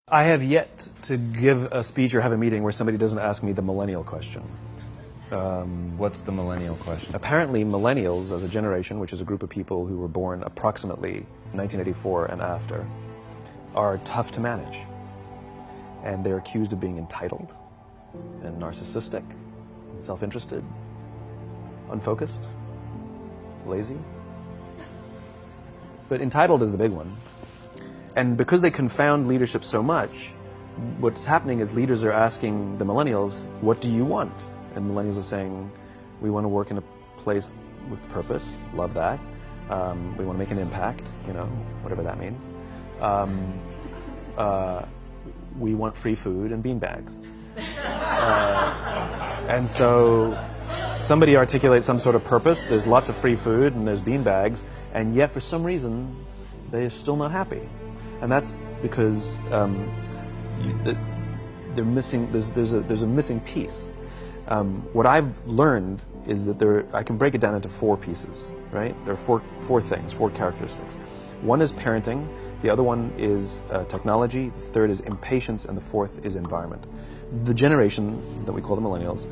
I have yet to give a speech or have a meeting where somebody doesn't ask me the millennial question. What's the millennial question? Apparently, millennials as a generation, which is a group of people who were born approximately 1984 and after, are tough to manage. And they're accused of being entitled and narcissistic, and self-interested, unfocused, lazy. But entitled is the big one. And because they confound leadership so much, what's happening is leaders are asking the millennials, what do you want? And millennials are saying, we want to work in a place with purpose, love that. We want to make an impact, you know, whatever that means. We want free food and beanbags. And so somebody articulates some sort of purpose, there's lots of free food and there's beanbags, and yet for some reason, they're still not happy. And that's because they're missing. There's a missing piece. What I've learned is that I can break it down into four pieces. Right? There are four things, four characteristics. One is parenting. The other one is technology. The third is impatience, and the fourth is environment. The generation that we call the millennials,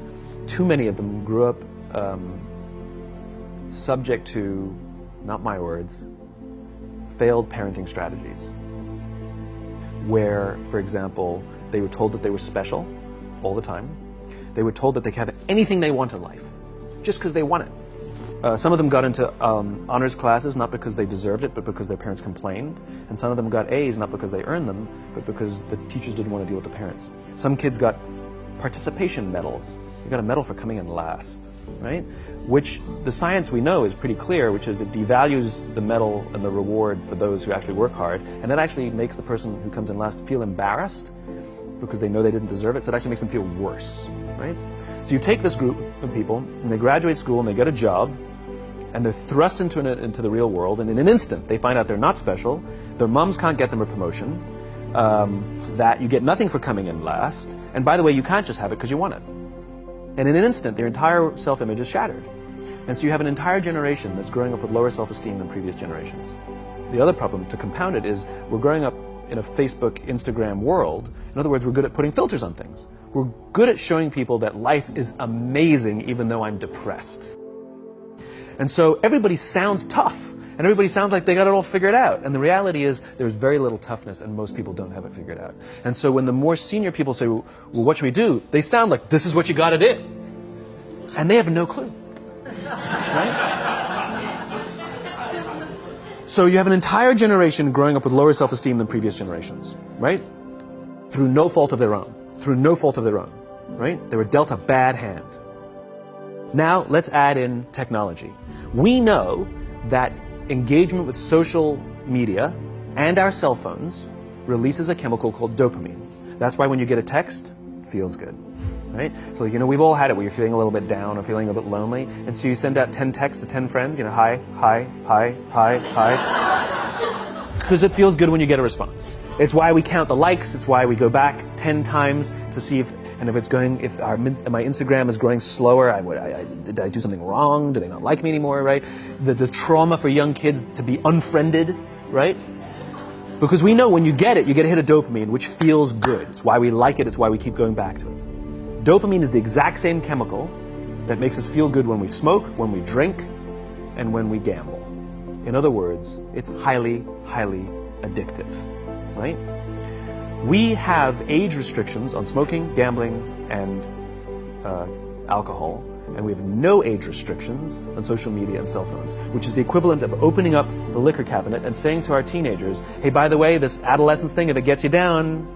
too many of them grew up subject to, not my words, failed parenting strategies. Where, for example, they were told that they were special all the time. They were told that they could have anything they want in life, just because they want it. Some of them got into honors classes, not because they deserved it, but because their parents complained. And some of them got A's, not because they earned them, but because the teachers didn't want to deal with the parents. Some kids got participation medals. You got a medal for coming in last, right? Which the science we know is pretty clear, which is it devalues the medal and the reward for those who actually work hard, and it actually makes the person who comes in last feel embarrassed because they know they didn't deserve it, so it actually makes them feel worse, right? So you take this group of people, and they graduate school, and they get a job, and they're thrust into the real world, and in an instant, they find out they're not special, their moms can't get them a promotion, that you get nothing for coming in last, and by the way, you can't just have it because you want it. And in an instant, their entire self-image is shattered. And so you have an entire generation that's growing up with lower self-esteem than previous generations. The other problem, to compound it, is we're growing up in a Facebook, Instagram world. In other words, we're good at putting filters on things. We're good at showing people that life is amazing even though I'm depressed. And so everybody sounds tough, and everybody sounds like they got it all figured out. And the reality is there's very little toughness, and most people don't have it figured out. And so when the more senior people say, well, what should we do? They sound like, this is what you got to do. And they have no clue. Right? So you have an entire generation growing up with lower self-esteem than previous generations, right? Through no fault of their own. Through no fault of their own, right? They were dealt a bad hand. Now let's add in technology. We know that engagement with social media and our cell phones releases a chemical called dopamine. That's why when you get a text, it feels good, right? So, you know, we've all had it where you're feeling a little bit down or feeling a bit lonely, and so you send out 10 texts to 10 friends, you know, hi, hi, hi, hi, hi, because it feels good when you get a response. It's why we count the likes, it's why we go back 10 times to see if my Instagram is growing slower, did I do something wrong? Do they not like me anymore, right? The trauma for young kids to be unfriended, right? Because we know when you get a hit of dopamine, which feels good. It's why we like it, it's why we keep going back to it. Dopamine is the exact same chemical that makes us feel good when we smoke, when we drink, and when we gamble. In other words, it's highly, highly addictive, right? We have age restrictions on smoking, gambling, and alcohol, and we have no age restrictions on social media and cell phones, which is the equivalent of opening up the liquor cabinet and saying to our teenagers, hey, by the way, this adolescence thing, if it gets you down,